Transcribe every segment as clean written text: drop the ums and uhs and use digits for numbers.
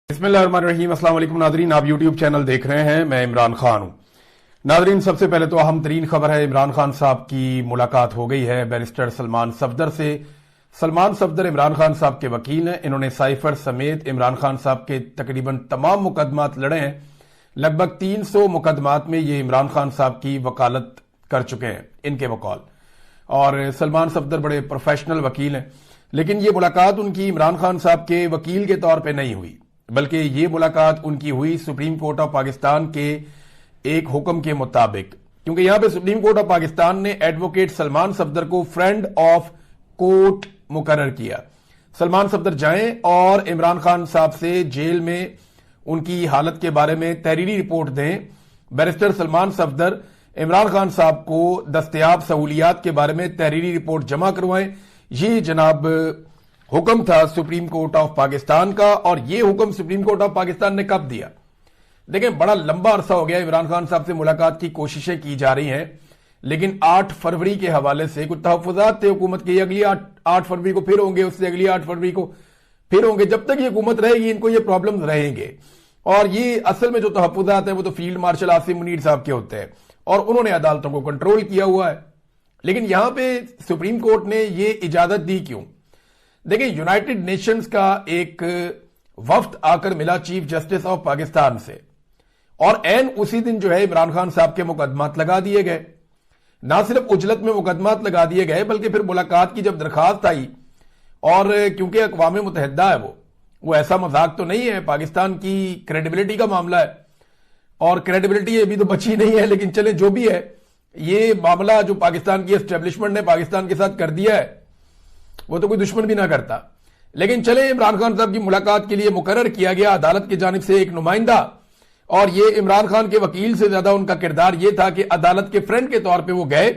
बिस्मिल्लाहिर्रहमानिर्रहीम। अस्सलाम वालेकुम नाजरीन, आप यूट्यूब चैनल देख रहे हैं, मैं इमरान खान हूं। नाजरीन, सबसे पहले तो अहम तरीन खबर है, इमरान खान साहब की मुलाकात हो गई है बैरिस्टर सलमान सफदर से। सलमान सफदर इमरान खान साहब के वकील हैं। इन्होंने साइफर समेत इमरान खान साहब के तकरीबन तमाम मुकदमात लड़े हैं। लगभग 300 मुकदमात में ये इमरान खान साहब की वकालत कर चुके हैं, इनके वकाल। और सलमान सफदर बड़े प्रोफेशनल वकील हैं, लेकिन ये मुलाकात उनकी इमरान खान साहब के वकील के तौर पे नहीं हुई, बल्कि ये मुलाकात उनकी हुई सुप्रीम कोर्ट ऑफ पाकिस्तान के एक हुक्म के मुताबिक, क्योंकि यहां पे सुप्रीम कोर्ट ऑफ पाकिस्तान ने एडवोकेट सलमान सफदर को फ्रेंड ऑफ कोर्ट मुकर्रर किया। सलमान सफदर जाएं और इमरान खान साहब से जेल में उनकी हालत के बारे में तहरीरी रिपोर्ट दें। बैरिस्टर सलमान सफदर इमरान खान साहब को दस्तयाब सहूलियात के बारे में तहरीरी रिपोर्ट जमा करवाएं। ये जनाब हुक्म था सुप्रीम कोर्ट ऑफ पाकिस्तान का। और ये हुक्म सुप्रीम कोर्ट ऑफ पाकिस्तान ने कब दिया? देखें, बड़ा लंबा अरसा हो गया इमरान खान साहब से मुलाकात की कोशिशें की जा रही हैं, लेकिन 8 फरवरी के हवाले से कुछ तहफ्फुज़ात थे हुकूमत के, अगली 8 फरवरी को फिर होंगे, उससे अगली 8 फरवरी को फिर होंगे। जब तक ये हुकूमत रहेगी इनको ये प्रॉब्लम रहेंगे। और ये असल में जो तहफ्फुज़ात हैं वो तो फील्ड मार्शल आसिम मुनीर साहब के होते हैं, और उन्होंने अदालतों को कंट्रोल किया हुआ है। लेकिन यहां पे सुप्रीम कोर्ट ने ये इजाजत दी क्यों? देखिए, यूनाइटेड नेशंस का एक वफ्द आकर मिला चीफ जस्टिस ऑफ पाकिस्तान से, और एन उसी दिन जो है इमरान खान साहब के मुकदमात लगा दिए गए। ना सिर्फ उजलत में मुकदमात लगा दिए गए, बल्कि फिर मुलाकात की जब दरखास्त आई, और क्योंकि अक़वाम मुत्तहिदा है वो ऐसा मजाक तो नहीं है, पाकिस्तान की क्रेडिबिलिटी का मामला है, और क्रेडिबिलिटी अभी तो बची नहीं है, लेकिन चले जो भी है, ये मामला जो पाकिस्तान की एस्टेब्लिशमेंट ने पाकिस्तान के साथ कर दिया है वो तो कोई दुश्मन भी ना करता। लेकिन चले, इमरान खान साहब की मुलाकात के लिए मुकर्रर किया गया अदालत की जानिब से एक नुमाइंदा, और ये इमरान खान के वकील से ज्यादा उनका किरदार ये था कि अदालत के फ्रेंड के तौर पे वो गए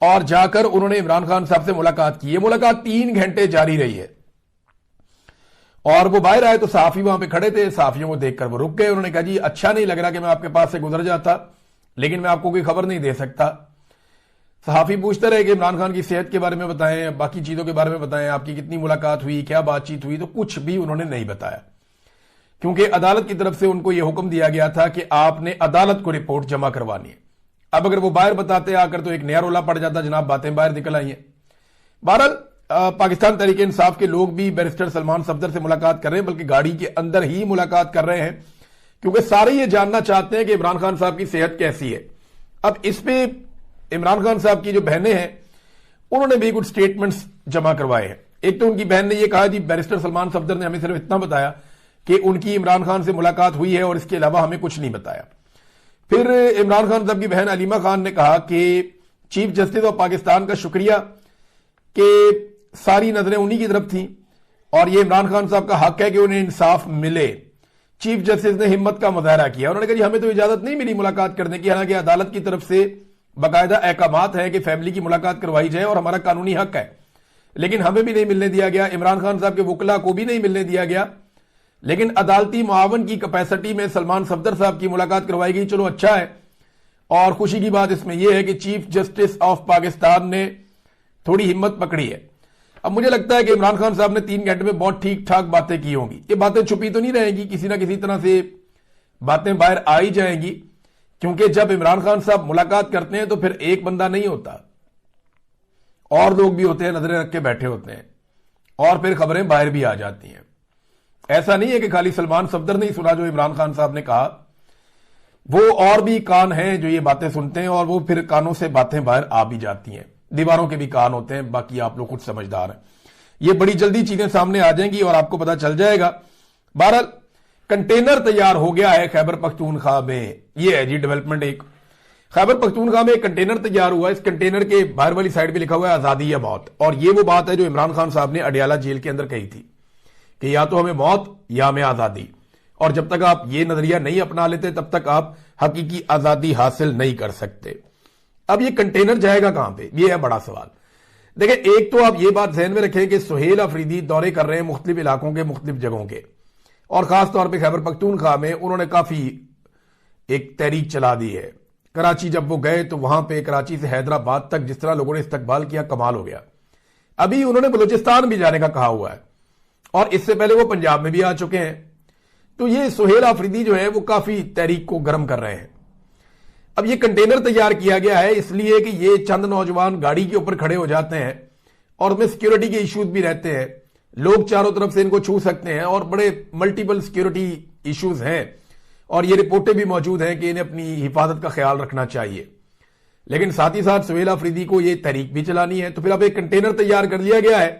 और जाकर उन्होंने इमरान खान साहब से मुलाकात की। ये मुलाकात 3 घंटे जारी रही है, और वो बाहर आए तो सहाफी वहां पे खड़े थे। सहाफियों को देखकर वो रुक गए। उन्होंने कहा, जी अच्छा नहीं लग रहा कि मैं आपके पास से गुजर जाता, लेकिन मैं आपको कोई खबर नहीं दे सकता। सहाफी पूछते रहे कि इमरान खान की सेहत के बारे में बताएं, बाकी चीजों के बारे में बताएं, आपकी कितनी मुलाकात हुई, क्या बातचीत हुई, तो कुछ भी उन्होंने नहीं बताया, क्योंकि अदालत की तरफ से उनको यह हुक्म दिया गया था कि आपने अदालत को रिपोर्ट जमा करवानी है। अब अगर वो बाहर बताते आकर तो एक नया रोला पड़ जाता, जनाब बातें बाहर निकल आई हैं। बहरहाल पाकिस्तान तहरीक इंसाफ के लोग भी बैरिस्टर सलमान सफदर से मुलाकात कर रहे हैं, बल्कि गाड़ी के अंदर ही मुलाकात कर रहे हैं, क्योंकि सारे ये जानना चाहते हैं कि इमरान खान साहब की सेहत कैसी है। अब इस पे इमरान खान साहब की जो बहनें हैं उन्होंने भी कुछ स्टेटमेंट्स जमा करवाए हैं। एक तो उनकी बहन ने ये कहा, जी बैरिस्टर सलमान सफदर ने हमें सिर्फ इतना बताया कि उनकी इमरान खान से मुलाकात हुई है, और इसके अलावा हमें कुछ नहीं बताया। फिर इमरान खान साहब की बहन अलीमा खान ने कहा कि चीफ जस्टिस ऑफ पाकिस्तान का शुक्रिया कि सारी नजरें उन्हीं की तरफ थी, और ये इमरान खान साहब का हक है कि उन्हें इंसाफ मिले। चीफ जस्टिस ने हिम्मत का मुजाहरा किया। उन्होंने कहा, जी हमें तो इजाजत नहीं मिली मुलाकात करने की, हालांकि अदालत की तरफ से बाकायदा अहकामात है कि फैमिली की मुलाकात करवाई जाए और हमारा कानूनी हक है, लेकिन हमें भी नहीं मिलने दिया गया, इमरान खान साहब के वकला को भी नहीं मिलने दिया गया। लेकिन अदालती मुआवन की कैपेसिटी में सलमान सफदर साहब की मुलाकात करवाई गई, चलो अच्छा है। और खुशी की बात इसमें यह है कि चीफ जस्टिस ऑफ पाकिस्तान ने थोड़ी हिम्मत पकड़ी है। अब मुझे लगता है कि इमरान खान साहब ने 3 घंटे में बहुत ठीक ठाक बातें की होंगी। ये बातें छुपी तो नहीं रहेंगी, किसी ना किसी तरह से बातें बाहर आ ही जाएंगी, क्योंकि जब इमरान खान साहब मुलाकात करते हैं तो फिर एक बंदा नहीं होता, और लोग भी होते हैं, नजरें रख के बैठे होते हैं, और फिर खबरें बाहर भी आ जाती हैं। ऐसा नहीं है कि खाली सलमान सफदर नहीं सुना जो इमरान खान साहब ने कहा, वो और भी कान हैं जो ये बातें सुनते हैं, और वो फिर कानों से बातें बाहर आ भी जाती हैं। दीवारों के भी कान होते हैं, बाकी आप लोग कुछ समझदार हैं। ये बड़ी जल्दी चीजें सामने आ जाएंगी और आपको पता चल जाएगा। बहरहाल कंटेनर तैयार हो गया है खैबर पख्तूनख्वा में। ये है जी डेवलपमेंट। एक खैबर पख्तूनख्वा में एक कंटेनर तैयार हुआ। इस कंटेनर के बाहर वाली साइड पे लिखा हुआ है आजादी या मौत, और ये वो बात है जो इमरान खान साहब ने अडियाला जेल के अंदर कही थी कि या तो हमें मौत या हमें आजादी, और जब तक आप ये नजरिया नहीं अपना लेते तब तक आप हकीकी आजादी हासिल नहीं कर सकते। अब ये कंटेनर जाएगा कहां पे, ये है बड़ा सवाल। देखिए, एक तो आप ये बात ध्यान में रखें कि सुहेल अफरीदी दौरे कर रहे हैं मुख्तलिफ इलाकों के, मुख्तलिफ जगहों के, और खासतौर पर खैबर पख्तूनख्वा में उन्होंने काफी एक तहरीक चला दी है। कराची जब वो गए तो वहां पे कराची से हैदराबाद तक जिस तरह लोगों ने इस्तकबाल किया, कमाल हो गया। अभी उन्होंने बलूचिस्तान भी जाने का कहा हुआ है, और इससे पहले वो पंजाब में भी आ चुके हैं। تو یہ سہیل آفریدی جو ہے وہ کافی تحریک کو گرم کر رہے ہیں. اب یہ کنٹینر تیار کیا گیا ہے اس لیے کہ یہ چند نوجوان گاڑی کے اوپر کھڑے ہو جاتے ہیں اور میں سیکیورٹی کے ایشوز بھی رہتے ہیں, لوگ چاروں طرف سے ان کو چھو سکتے ہیں اور بڑے ملٹیپل سیکیورٹی ایشوز ہیں, اور یہ رپورٹیں بھی موجود ہیں کہ انہیں اپنی حفاظت کا خیال رکھنا چاہیے. لیکن ساتھ ہی ساتھ سہیل آفریدی کو یہ تحریک بھی چلانی ہے, تو پھر اب ایک کنٹینر تیار کر لیا گیا ہے.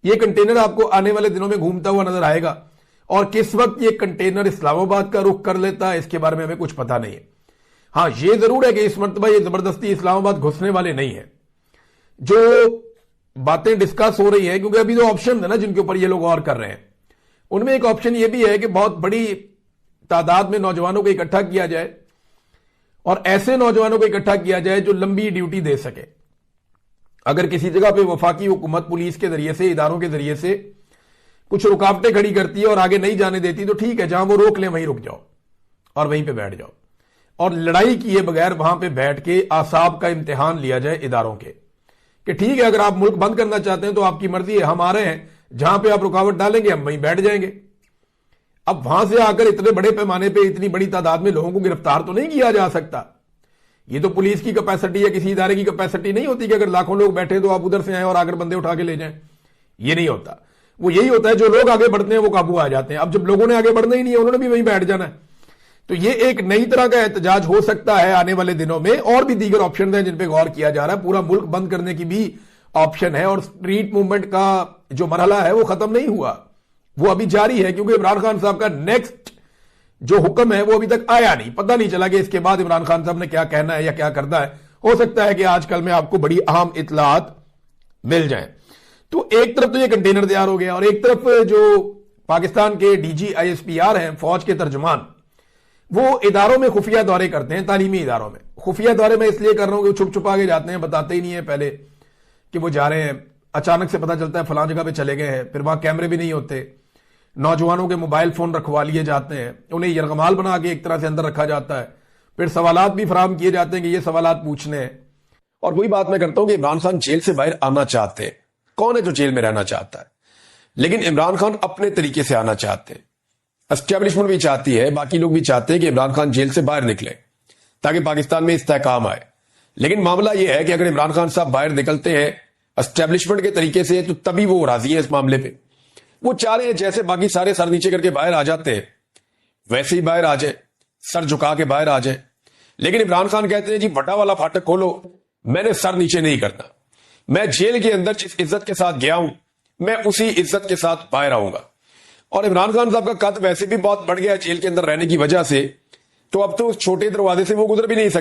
یہ کنٹینر آپ کو آنے والے دنوں میں گھومتا ہوا نظر آئے گا, اور کس وقت یہ کنٹینر اسلام آباد کا رخ کر لیتا ہے اس کے بارے میں ہمیں کچھ پتا نہیں ہے. ہاں یہ ضرور ہے کہ اس مرتبہ یہ زبردستی اسلام آباد گھسنے والے نہیں ہیں. جو باتیں ڈسکس ہو رہی ہیں, کیونکہ ابھی تو آپشن ہے نا جن کے اوپر یہ لوگ غور کر رہے ہیں, ان میں ایک آپشن یہ بھی ہے کہ بہت بڑی تعداد میں نوجوانوں کو اکٹھا کیا جائے, اور ایسے نوجوانوں کو اکٹھا کیا جائے جو لمبی ڈیوٹی دے سکے. اگر کسی جگہ پہ وفاقی حکومت پولیس کے ذریعے سے, اداروں کے ذریعے سے کچھ رکاوٹیں کھڑی کرتی ہے اور آگے نہیں جانے دیتی, تو ٹھیک ہے, جہاں وہ روک لیں وہیں رک جاؤ اور وہیں پہ بیٹھ جاؤ, اور لڑائی کیے بغیر وہاں پہ بیٹھ کے اعصاب کا امتحان لیا جائے اداروں کے, کہ ٹھیک ہے اگر آپ ملک بند کرنا چاہتے ہیں تو آپ کی مرضی ہے, ہم آ رہے ہیں, جہاں پہ آپ رکاوٹ ڈالیں گے ہم وہیں بیٹھ جائیں گے. اب وہاں سے آ کر اتنے بڑے پیمانے پہ اتنی بڑی تعداد میں لوگوں کو گرفتار تو نہیں کیا جا سکتا. یہ تو پولیس کی کیپیسٹی یا کسی ادارے کی کیپیسٹی نہیں ہوتی کہ اگر لاکھوں لوگ بیٹھے تو آپ ادھر سے آئیں اور آ کر بندے اٹھا کے لے جائیں. یہ نہیں ہوتا. وہ یہی ہوتا ہے جو لوگ آگے بڑھتے ہیں وہ قابو آ جاتے ہیں. اب جب لوگوں نے آگے بڑھنا ہی نہیں ہے, انہوں نے بھی وہیں بیٹھ جانا ہے. تو یہ ایک نئی طرح کا احتجاج ہو سکتا ہے آنے والے دنوں میں, اور بھی دیگر آپشن ہیں جن پہ غور کیا جا رہا ہے. پورا ملک بند کرنے کی بھی آپشن ہے, اور اسٹریٹ موومنٹ کا جو مرحلہ ہے وہ ختم نہیں ہوا, وہ ابھی جاری ہے, کیونکہ عمران خان صاحب کا نیکسٹ جو حکم ہے وہ ابھی تک آیا نہیں. پتہ نہیں چلا کہ اس کے بعد عمران خان صاحب نے کیا کہنا ہے یا کیا کرنا ہے. ہو سکتا ہے کہ آج کل میں آپ کو بڑی اہم اطلاعات مل جائیں. تو ایک طرف تو یہ کنٹینر تیار ہو گیا, اور ایک طرف جو پاکستان کے D G I S P R ہیں, فوج کے ترجمان, وہ اداروں میں خفیہ دورے کرتے ہیں, تعلیمی اداروں میں. خفیہ دورے میں اس لیے کر رہا ہوں کہ وہ چھپ چھپا کے جاتے ہیں, بتاتے ہی نہیں ہیں پہلے کہ وہ جا رہے ہیں. اچانک سے پتا چلتا ہے فلاں جگہ پہ چلے گئے ہیں, پھر وہاں کیمرے بھی نہیں ہوتے, نوجوانوں کے موبائل فون رکھوا لیے جاتے ہیں, انہیں یرغمال بنا کے ایک طرح سے اندر رکھا جاتا ہے, پھر سوالات بھی فراہم کیے جاتے ہیں کہ یہ سوالات پوچھنے ہیں. اور وہی بات میں کرتا ہوں کہ عمران خان جیل سے باہر آنا چاہتے ہیں. کون ہے جو جیل میں رہنا چاہتا ہے؟ لیکن عمران خان اپنے طریقے سے آنا چاہتے ہیں. اسٹیبلشمنٹ بھی چاہتی ہے, باقی لوگ بھی چاہتے ہیں کہ عمران خان جیل سے باہر نکلے تاکہ پاکستان میں استحکام آئے. لیکن معاملہ یہ ہے کہ اگر عمران خان صاحب باہر نکلتے ہیں اسٹیبلشمنٹ کے طریقے سے, تو تبھی وہ راضی ہیں اس معاملے پہ. وہ چاہ رہے ہیں جیسے باقی سارے سر نیچے کر کے باہر آ جاتے ہیں ویسے ہی باہر آ جائیں, سر جھکا کے باہر آ جائیں. لیکن عمران خان کہتے ہیں جی بٹا والا پھاٹک کھولو, میں نے سر نیچے نہیں کرنا, میں جیل کے اندر جس عزت کے ساتھ گیا ہوں میں اسی عزت کے ساتھ باہر آؤں گا. اور عمران خان صاحب کا قد ویسے بھی بہت بڑھ گیا جیل کے اندر رہنے کی وجہ سے, تو اب تو اس چھوٹے دروازے سے وہ گزر بھی نہیں سکتے.